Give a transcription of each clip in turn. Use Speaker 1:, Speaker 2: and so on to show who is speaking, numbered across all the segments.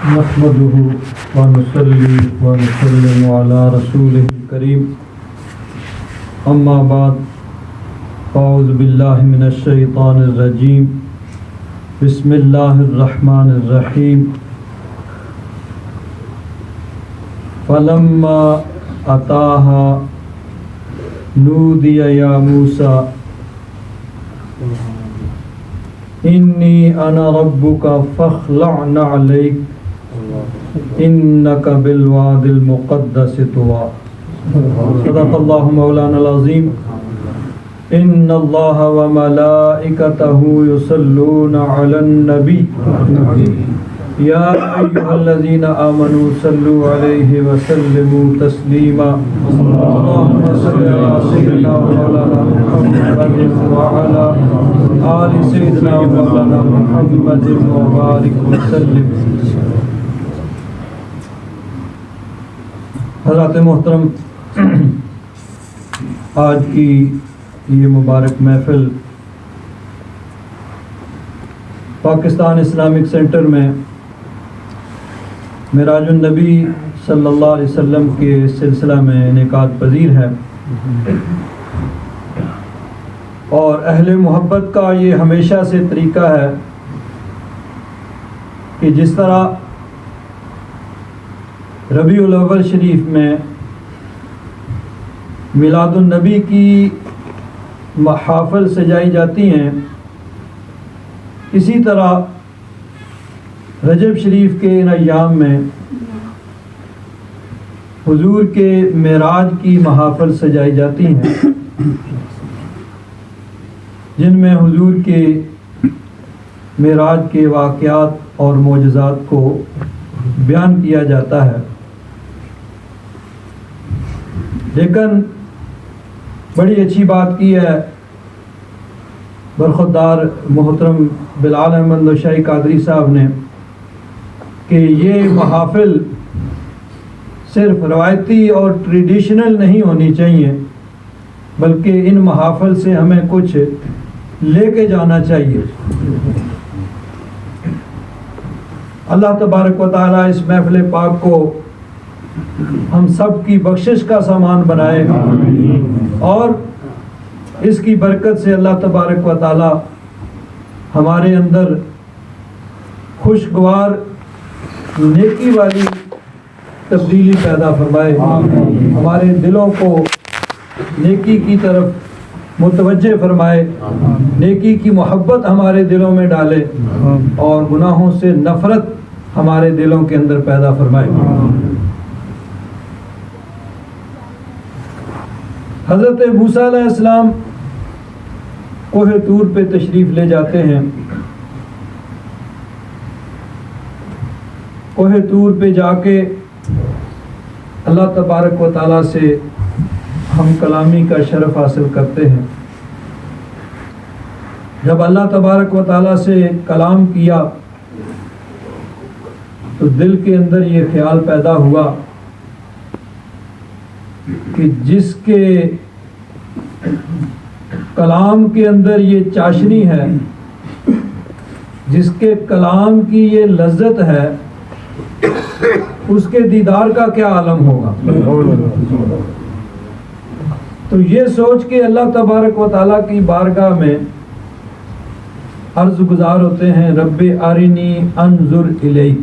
Speaker 1: نحمده ونصلي ونسلم على رسوله الكريم اما بعد اعوذ بالله من الشیطان الرجیم بسم اللہ الرحمن الرحیم فلما اتاها نودی یا موسیٰ انی انا ربک فاخلع نعلیک انک بالواد المقدس طوی صدق اللہ مولانا العظیم ان اللہ وملائکتہ یصلون علی النبی یا ایہا الذین آمنوا صلوا علیہ وسلموا تسلیما اللہم صلی علی سیدنا مولانا محمد وعلی آل سیدنا مولانا محمد وبارک وسلم۔ حضرات محترم، آج کی یہ مبارک محفل پاکستان اسلامک سینٹر میں معراج النبی صلی اللہ علیہ وسلم کے سلسلہ میں انعقاد پذیر ہے، اور اہل محبت کا یہ ہمیشہ سے طریقہ ہے کہ جس طرح ربیع الاول شریف میں میلاد النبی کی محافل سجائی جاتی ہیں، اسی طرح رجب شریف کے ان ایام میں حضور کے معراج کی محافل سجائی جاتی ہیں، جن میں حضور کے معراج کے واقعات اور معجزات کو بیان کیا جاتا ہے۔ لیکن بڑی اچھی بات کی ہے برخوردار محترم بلال احمد نوشائی قادری صاحب نے کہ یہ محافل صرف روایتی اور ٹریڈیشنل نہیں ہونی چاہیے، بلکہ ان محافل سے ہمیں کچھ لے کے جانا چاہیے۔ اللہ تبارک و تعالیٰ اس محفل پاک کو ہم سب کی بخشش کا سامان بنائے، اور اس کی برکت سے اللہ تبارک و تعالیٰ ہمارے اندر خوشگوار نیکی والی تبدیلی پیدا فرمائے، ہمارے دلوں کو نیکی کی طرف متوجہ فرمائے، نیکی کی محبت ہمارے دلوں میں ڈالے، اور گناہوں سے نفرت ہمارے دلوں کے اندر پیدا فرمائے۔ حضرت موسیٰ علیہ السلام کوہ طور پہ تشریف لے جاتے ہیں۔ کوہ طور پہ جا کے اللہ تبارک و تعالیٰ سے ہم کلامی کا شرف حاصل کرتے ہیں۔ جب اللہ تبارک و تعالیٰ سے کلام کیا تو دل کے اندر یہ خیال پیدا ہوا کہ جس کے کلام کے اندر یہ چاشنی ہے، جس کے کلام کی یہ لذت ہے، اس کے دیدار کا کیا عالم ہوگا۔ تو یہ سوچ کے اللہ تبارک و تعالیٰ کی بارگاہ میں عرض گزار ہوتے ہیں، رب ارنی انظر الیک،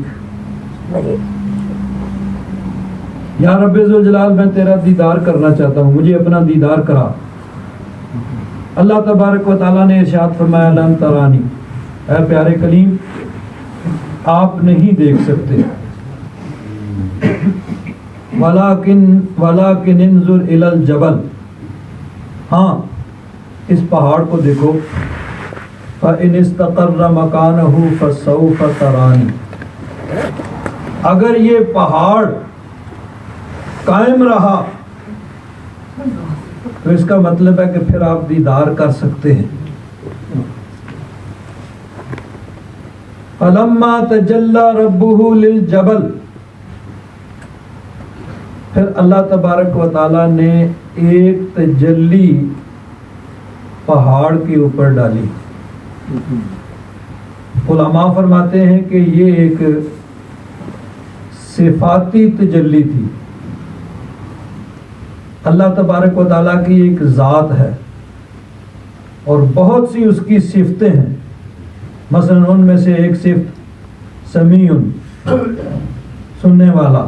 Speaker 1: یا رب ذوالجلال میں تیرا دیدار کرنا چاہتا ہوں، مجھے اپنا دیدار کرا۔ اللہ تبارک و تعالیٰ نے ارشاد فرمایا لن ترانی، اے پیارے کلیم آپ نہیں دیکھ سکتے، وَلَكِنْ انظر الی الجبل، ہاں اس پہاڑ کو دیکھو، فَإِنِ اسْتَقَرَّ مَكَانَهُ فَسَوْفَ تَرَانِي، اگر یہ پہاڑ قائم رہا تو اس کا مطلب ہے کہ پھر آپ دیدار کر سکتے ہیں۔ فَلَمَّا تَجَلَّى رَبُّهُ لِلْجَبَلِ، پھر اللہ تبارک و تعالیٰ نے ایک تجلی پہاڑ کے اوپر ڈالی۔ علماء فرماتے ہیں کہ یہ ایک صفاتی تجلی تھی. اللہ تبارک و تعالیٰ کی ایک ذات ہے اور بہت سی اس کی صفتیں ہیں. مثلا ان میں سے ایک صفت سمیع، سننے والا،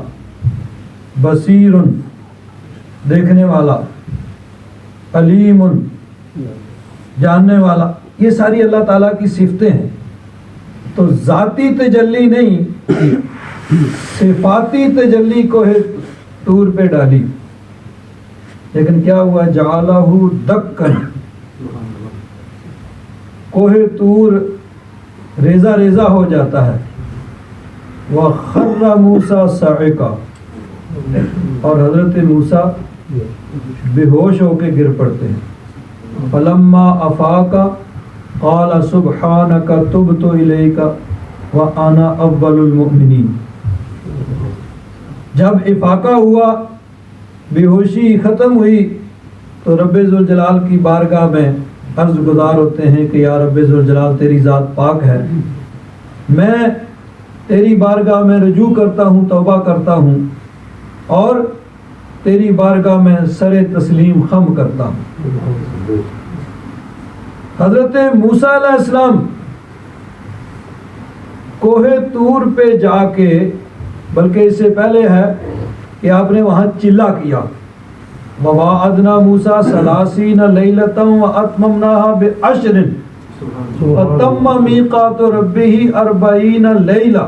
Speaker 1: بصیر، دیکھنے والا، علیم، جاننے والا. یہ ساری اللہ تعالیٰ کی صفتیں ہیں. تو ذاتی تجلی نہیں، صفاتی تجلی کو طور پہ ڈالی. لیکن کیا ہوا؟ جعلہ دکن، کوہ طور ریزہ ریزہ ہو جاتا ہے. وَخَرَّ مُوسَىٰ صَعِقًا، اور حضرت موسیٰ بے ہوش ہو کے گر پڑتے ہیں. فَلَمَّا أَفَاقَ قَالَ سُبْحَانَكَ تُبْتُ إِلَيْكَ وَأَنَا أَوَّلُ الْمُؤْمِنِينَ. جب افاقہ ہوا، بے ہوشی ختم ہوئی، تو رب ذوالجلال کی بارگاہ میں عرض گزار ہوتے ہیں کہ یا رب ذوالجلال تیری ذات پاک ہے، میں تیری بارگاہ میں رجوع کرتا ہوں، توبہ کرتا ہوں اور تیری بارگاہ میں سر تسلیم خم کرتا ہوں. حضرت موسیٰ علیہ السلام کوہ طور پہ جا کے، بلکہ اس سے پہلے ہے کہ آپ نے وہاں چلا کیا. وَوَاعَدْنَا مُوسَىٰ 30 لَيْلَةً وَأَتْمَمْنَاهَا بِعَشْرٍ وَتَمَّ مِيقَاتُ رَبِّهِ 40 لَيْلَةً.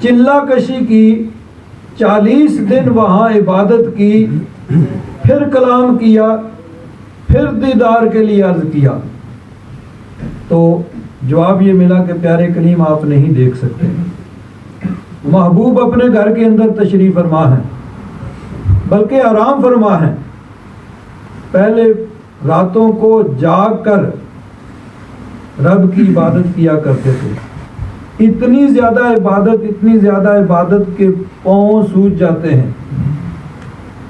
Speaker 1: چلا کشی کی، 40 دن وہاں عبادت کی، پھر کلام کیا، پھر دیدار کے لیے عرض کیا. تو جواب یہ ملا کہ پیارے کلیم آپ نہیں دیکھ سکتے. محبوب اپنے گھر کے اندر تشریف فرما ہے، بلکہ آرام فرما ہے. پہلے راتوں کو جاگ کر رب کی عبادت کیا کرتے تھے. اتنی زیادہ عبادت کے پاؤں سوج جاتے ہیں.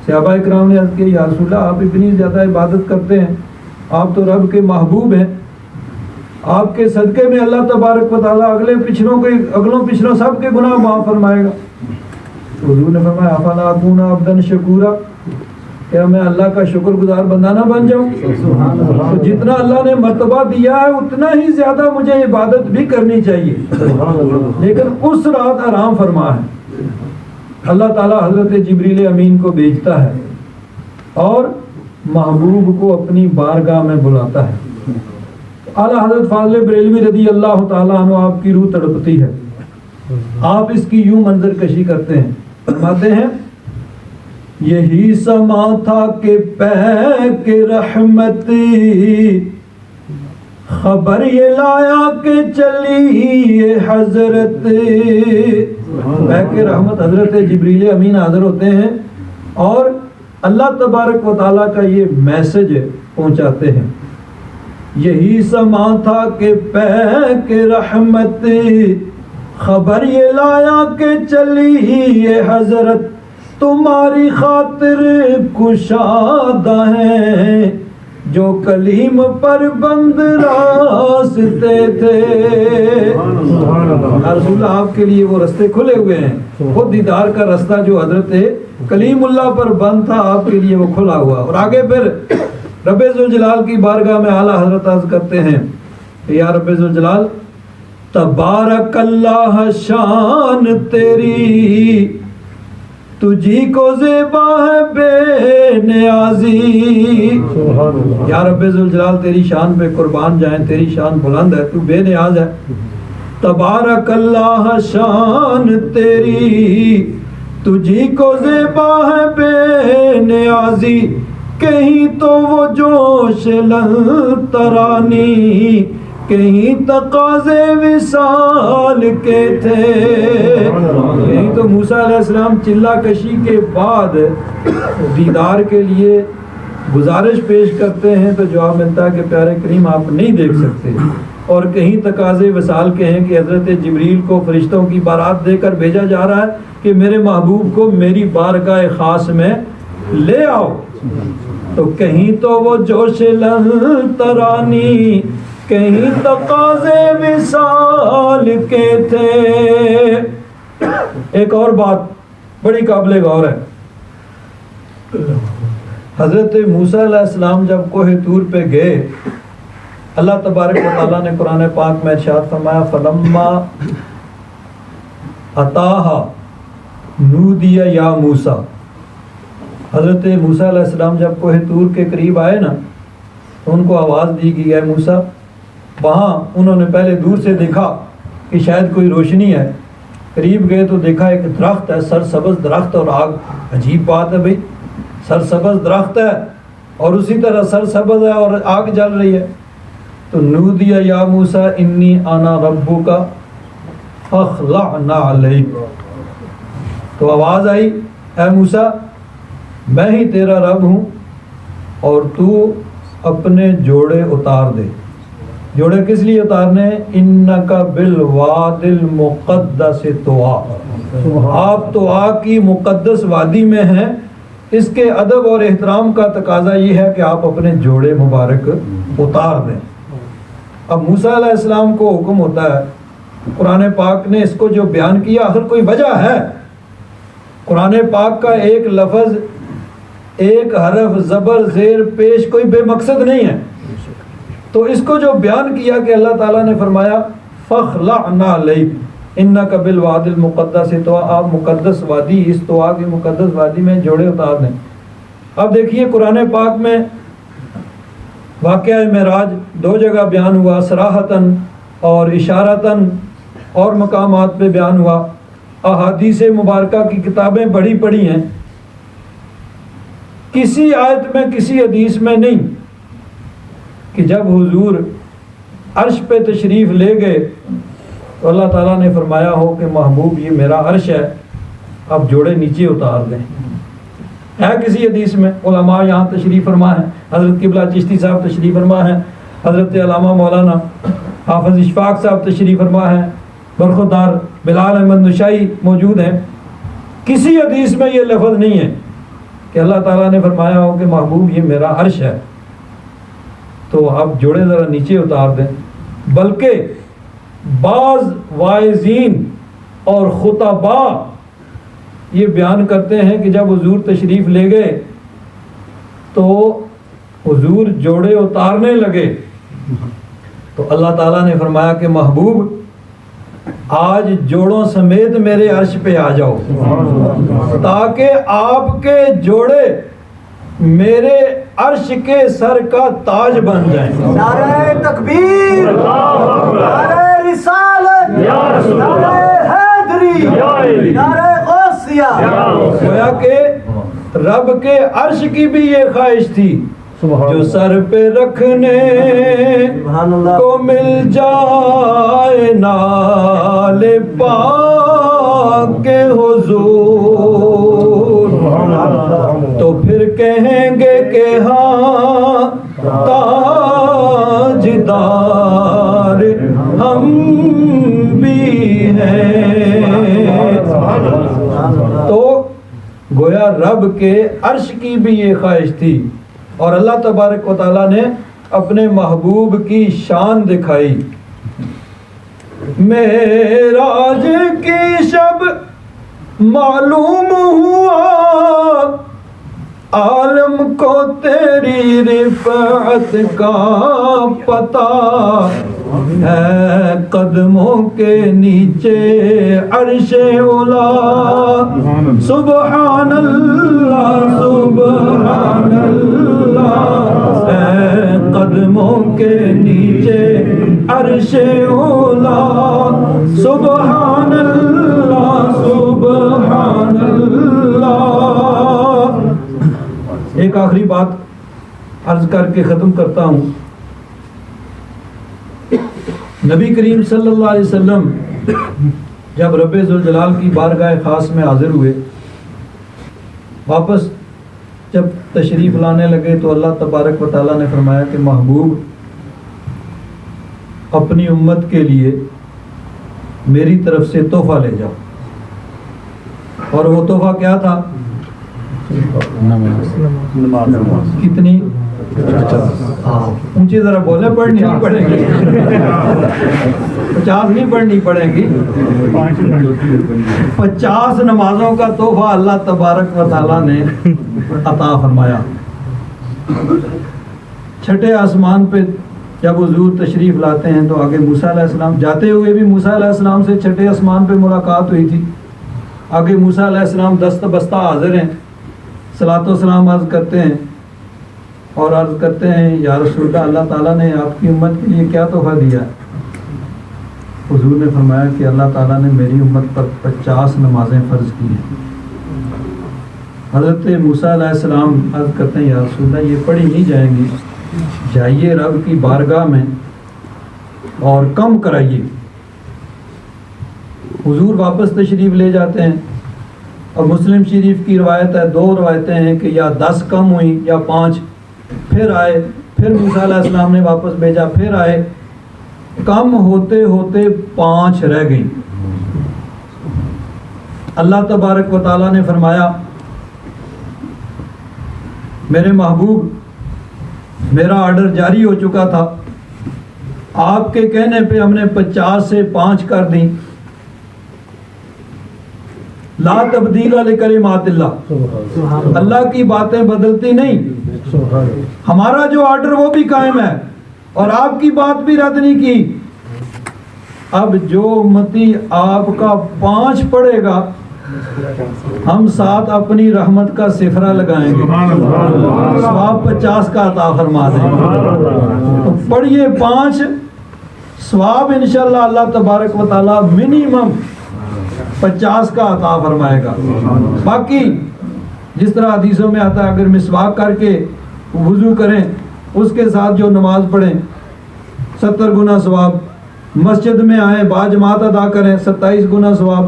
Speaker 1: صحابہ اکرام نے عرض کیا یا رسول اللہ آپ اتنی زیادہ عبادت کرتے ہیں، آپ تو رب کے محبوب ہیں، آپ کے صدقے میں اللہ تبارک و تعالیٰ اگلوں پچھلوں سب کے گناہ معاف فرمائے گا. حضور نے فرمایا افلا اکون عبدا شکورا، کیا میں اللہ کا شکر گزار بندہ نہ بن جاؤں؟ تو جتنا اللہ نے مرتبہ دیا ہے اتنا ہی زیادہ مجھے عبادت بھی کرنی چاہیے. لیکن اس رات آرام فرما ہے. اللہ تعالیٰ حضرت جبریل امین کو بھیجتا ہے اور محبوب کو اپنی بارگاہ میں بلاتا ہے. اعلیٰ حضرت فاضل بریلوی رضی اللہ تعالیٰ عنہ آپ کی روح تڑپتی ہے. آپ اس کی یوں منظر کشی کرتے ہیں، فرماتے ہیں یہی سما تھا کہ پہ کے رحمتی، خبر یہ لایا کہ چلی یہ حضرت. بہ کے رحمت حضرت جبریل امین حاضر ہوتے ہیں اور اللہ تبارک و تعالیٰ کا یہ میسج پہنچاتے ہیں. یہی سما تھا کہ پہ کے رحمت، خبر یہ لایا کہ چلی یہ حضرت، تمہاری خاطر کشادہ ہیں جو کلیم پر بند راستے تھے. رسول اللہ آپ کے لیے وہ رستے کھلے ہوئے ہیں. وہ دیدار کا رستہ جو حضرت کلیم اللہ پر بند تھا آپ کے لیے وہ کھلا ہوا. اور آگے پھر رب ذوالجلال کی بارگاہ میں اعلیٰ حضرت عرض کرتے ہیں کہ یا رب ذوالجلال تبارک اللہ شان تیری، تجھی کو زیبا ہے بے نیازی. یا رب ذوالجلال تیری شان پہ قربان جائیں، تیری شان بلند ہے، تو بے نیاز ہے. تبارک اللہ شان تیری، تجھی کو زیبا ہے بے نیازی. کہیں تو وہ جوش لن ترانی، کہیں تقاضے وصال کے تھے. کہیں تو موسیٰ علیہ السلام چلا کشی کے بعد دیدار کے لیے گزارش پیش کرتے ہیں تو جواب ملتا ہے کہ پیارے کریم آپ نہیں دیکھ سکتے. اور کہیں تقاضے وصال کے ہیں کہ حضرت جبریل کو فرشتوں کی بارات دے کر بھیجا جا رہا ہے کہ میرے محبوب کو میری بارگاہ خاص میں لے آؤ. تو کہیں تو وہ جوش لن ترانی، کہیں تقاضے وصال کے تھے. ایک اور بات بڑی قابل غور ہے. حضرت موسیٰ علیہ السلام جب کوہ طور پہ گئے، اللہ تبارک و تعالیٰ نے قرآن پاک میں ارشاد فرمایا فلما اتاہا نودی یا موسیٰ. حضرت موسیٰ علیہ السلام جب کوہ طور کے قریب آئے نا تو ان کو آواز دی گئی، اے موسیٰ. وہاں انہوں نے پہلے دور سے دیکھا کہ شاید کوئی روشنی ہے، قریب گئے تو دیکھا ایک درخت ہے، سرسبز درخت اور آگ. عجیب بات ہے بھائی، سرسبز درخت ہے اور اسی طرح سرسبز ہے اور آگ جل رہی ہے. تو نودی یا موسیٰ انی انا ربک فاخلع نعلیک. تو آواز آئی، اے موسیٰ میں ہی تیرا رب ہوں اور تو اپنے جوڑے اتار دے. جوڑے کس لیے اتارنے؟ انک بالواد المقدس طوا. آپ طوا کی مقدس وادی میں ہیں، اس کے ادب اور احترام کا تقاضا یہ ہے کہ آپ اپنے جوڑے مبارک اتار دیں. اب موسیٰ علیہ السلام کو حکم ہوتا ہے، قرآن پاک نے اس کو جو بیان کیا آخر کوئی وجہ ہے. قرآن پاک کا ایک لفظ، ایک حرف، زبر، زیر، پیش کوئی بے مقصد نہیں ہے. تو اس کو جو بیان کیا کہ اللہ تعالیٰ نے فرمایا فاخلع نعلیک انک بالواد المقدس طوا، آپ مقدس وادی، اس طوا کی مقدس وادی میں جوڑے اتار دیں. اب دیکھیے قرآن پاک میں واقعہ معراج دو جگہ بیان ہوا، صراحتاً اور اشارتاً، اور مقامات پہ بیان ہوا. احادیث مبارکہ کی کتابیں پڑھی ہیں، کسی آیت میں کسی حدیث میں نہیں کہ جب حضور عرش پہ تشریف لے گئے تو اللہ تعالیٰ نے فرمایا ہو کہ محبوب یہ میرا عرش ہے، اب جوڑے نیچے اتار دیں. ہے کسی حدیث میں؟ علماء یہاں تشریف فرما ہیں، حضرت قبلہ چشتی صاحب تشریف فرما ہیں، حضرت علامہ مولانا حافظ اشفاق صاحب تشریف فرما ہیں، برخودار بلال احمد نشائی موجود ہیں. کسی حدیث میں یہ لفظ نہیں ہے کہ اللہ تعالیٰ نے فرمایا ہو کہ محبوب یہ میرا عرش ہے تو آپ جوڑے ذرا نیچے اتار دیں. بلکہ بعض واعظین اور خطباء یہ بیان کرتے ہیں کہ جب حضور تشریف لے گئے تو حضور جوڑے اتارنے لگے تو اللہ تعالیٰ نے فرمایا کہ محبوب آج جوڑوں سمیت میرے عرش پہ آ جاؤ تاکہ آپ کے جوڑے میرے عرش کے سر کا تاج بن جائیں.
Speaker 2: نعرہ تکبیر، نعرہ رسالت، نعرہ حیدری، نعرہ غوثیہ.
Speaker 1: گویا کہ رب کے عرش کی بھی یہ خواہش تھی جو سر پہ رکھنے کو مل جائے نال پاک کے حضور، تو پھر کہیں گے کہ ہاں تاجدار ہم بھی ہیں. تو گویا رب کے عرش کی بھی یہ خواہش تھی اور اللہ تبارک و تعالیٰ نے اپنے محبوب کی شان دکھائی. معراج کی شب معلوم ہوا عالم کو تیری رفعت کا پتہ ہے، قدموں کے نیچے عرش اولا. سبحان اللہ سبحان اللہ ہے، قدموں کے نیچے عرش اولا. سبحان اللہ سبحان اللہ. ایک آخری بات عرض کر کے ختم کرتا ہوں. نبی کریم صلی اللہ علیہ وسلم جب رب ذوالجلال کی بارگاہ خاص میں حاضر ہوئے، واپس جب تشریف لانے لگے تو اللہ تبارک و تعالیٰ نے فرمایا کہ محبوب اپنی امت کے لیے میری طرف سے تحفہ لے جاؤ. اور وہ تحفہ کیا تھا؟ کتنی اونچی ذرا بولے، پڑھنی نہیں پڑے گی 50 نہیں پڑھنی پڑے گی، 50 نمازوں کا تحفہ اللہ تبارک و تعالیٰ نے عطا فرمایا۔ چھٹے آسمان پہ جب حضور تشریف لاتے ہیں تو آگے موسیٰ علیہ السلام، جاتے ہوئے بھی موسیٰ علیہ السلام سے چھٹے آسمان پہ ملاقات ہوئی تھی۔ آگے موسیٰ علیہ السلام دست بستہ حاضر ہیں، صلاۃ و سلام عرض کرتے ہیں اور عرض کرتے ہیں یا رسول اللہ، اللہ تعالیٰ نے آپ کی امت کے لیے کیا تحفہ دیا ہے؟ حضور نے فرمایا کہ اللہ تعالیٰ نے میری امت پر 50 نمازیں فرض کی ہیں۔ حضرت موسیٰ علیہ السلام عرض کرتے ہیں یا رسول اللہ یہ پڑھی نہیں جائیں گی، جائیے رب کی بارگاہ میں اور کم کرائیے۔ حضور واپس تشریف لے جاتے ہیں اور مسلم شریف کی روایت ہے، 2 روایتیں ہیں کہ یا 10 کم ہوئی یا 5، پھر آئے، پھر موسیٰ علیہ السلام نے واپس بھیجا، پھر آئے، کم ہوتے ہوتے 5 رہ گئی۔ اللہ تبارک و تعالیٰ نے فرمایا میرے محبوب میرا آرڈر جاری ہو چکا تھا، آپ کے کہنے پہ ہم نے 50 سے 5 کر دیں۔ لا تبدیل لکلمات اللہ، اللہ کی باتیں بدلتی نہیں، ہمارا جو آرڈر وہ بھی قائم ہے اور آپ کی بات بھی رد نہیں کی۔ اب جو امتی آپ کا 5 پڑھے گا ہم 7 اپنی رحمت کا صفرہ لگائیں گے، ثواب 50 کا عطا فرما دیں گے۔ تو پڑھیے 5، ثواب انشاءاللہ اللہ تبارک و تعالیٰ منیمم 50 کا عطا فرمائے گا۔ باقی جس طرح حدیثوں میں آتا ہے اگر مسواک کر کے وضو کریں اس کے ساتھ جو نماز پڑھیں 70 گنا ثواب، مسجد میں آئیں باجماعت ادا کریں 27 گنا ثواب۔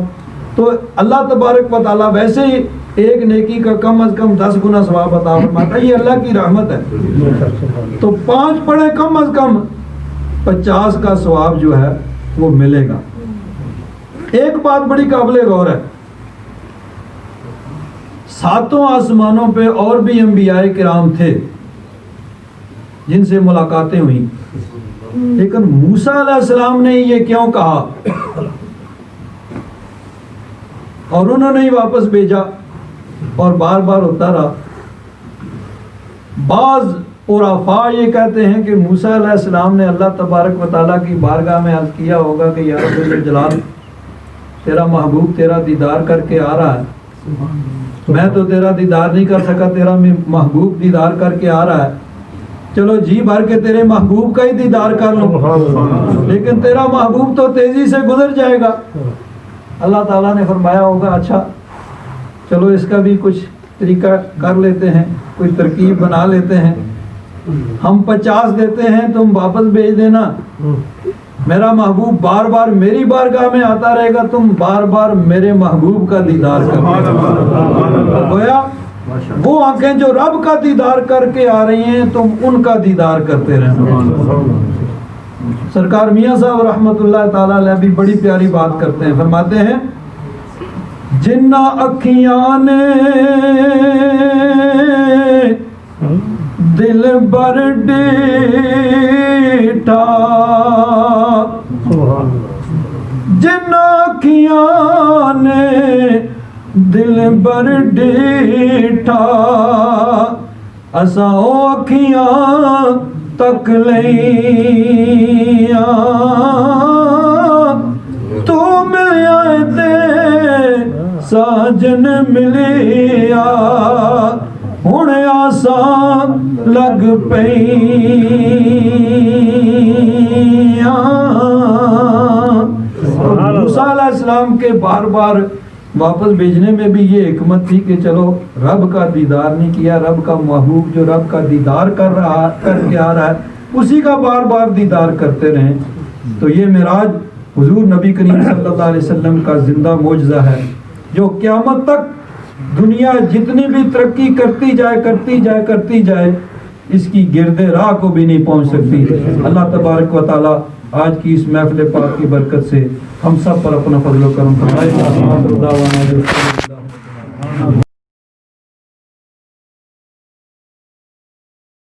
Speaker 1: تو اللہ تبارک و تعالیٰ ویسے ہی ایک نیکی کا کم از کم 10 گنا ثواب عطا فرماتا ہے، یہ اللہ کی رحمت ہے۔ تو 5 پڑھیں کم از کم 50 کا ثواب جو ہے وہ ملے گا۔ ایک بات بڑی قابل غور ہے، 7 آسمانوں پہ اور بھی انبیاء کرام تھے جن سے ملاقاتیں ہوئیں، لیکن موسیٰ علیہ السلام نے یہ کیوں کہا اور انہوں نے ہی واپس بھیجا اور بار بار ہوتا رہا؟ بعض عرفاء یہ کہتے ہیں کہ موسیٰ علیہ السلام نے اللہ تبارک و تعالیٰ کی بارگاہ میں عرض کیا ہوگا کہ یا رب الجلال تیرا محبوب تیرا دیدار کر کے آ رہا ہے، میں تو تیرا دیدار نہیں کر سکا، تیرا محبوب دیدار کر کے آ رہا ہے، چلو جی بھر کے تیرے محبوب کا ہی دیدار کر لو، لیکن تیرا محبوب تو تیزی سے گزر جائے گا۔ اللہ تعالیٰ نے فرمایا ہوگا اچھا چلو اس کا بھی کچھ طریقہ کر لیتے ہیں، کوئی ترکیب بنا لیتے ہیں، ہم 50 دیتے ہیں تم واپس بھیج دینا، میرا محبوب بار بار میری بارگاہ میں آتا رہے گا، تم بار بار میرے محبوب کا دیدار کرنا۔ گویا وہ آنکھیں جو رب کا دیدار کر کے آ رہی ہیں تم ان کا دیدار کرتے رہنا۔ سرکار میاں صاحب رحمۃ اللہ تعالیٰ علیہ بھی بڑی پیاری بات کرتے ہیں، فرماتے ہیں جنہ اکھیاں نے دل بر ڈیٹھا، جنہ اکھیاں نے دل بر ڈیٹھا، اساں او اکھیاں تک لیاں، تو ملیا تے ساجن ملیا، ہن آسان لگ پئیاں۔ موسیٰ علیہ السلام کے بار بار واپس بھیجنے میں بھی یہ حکمت تھی کہ چلو رب کا دیدار نہیں کیا، رب کا محبوب جو رب کا دیدار کر کے آ رہا ہے اسی کا بار بار دیدار کرتے رہیں۔ تو یہ معراج حضور نبی کریم صلی اللہ علیہ وسلم کا زندہ معجزہ ہے جو قیامت تک دنیا جتنی بھی ترقی کرتی جائے اس کی گرد راہ کو بھی نہیں پہنچ سکتی۔ اللہ تبارک و تعالیٰ آج کی اس محفل پاک کی برکت سے ہم سب پر اپنا فضل و کرم فرمائے۔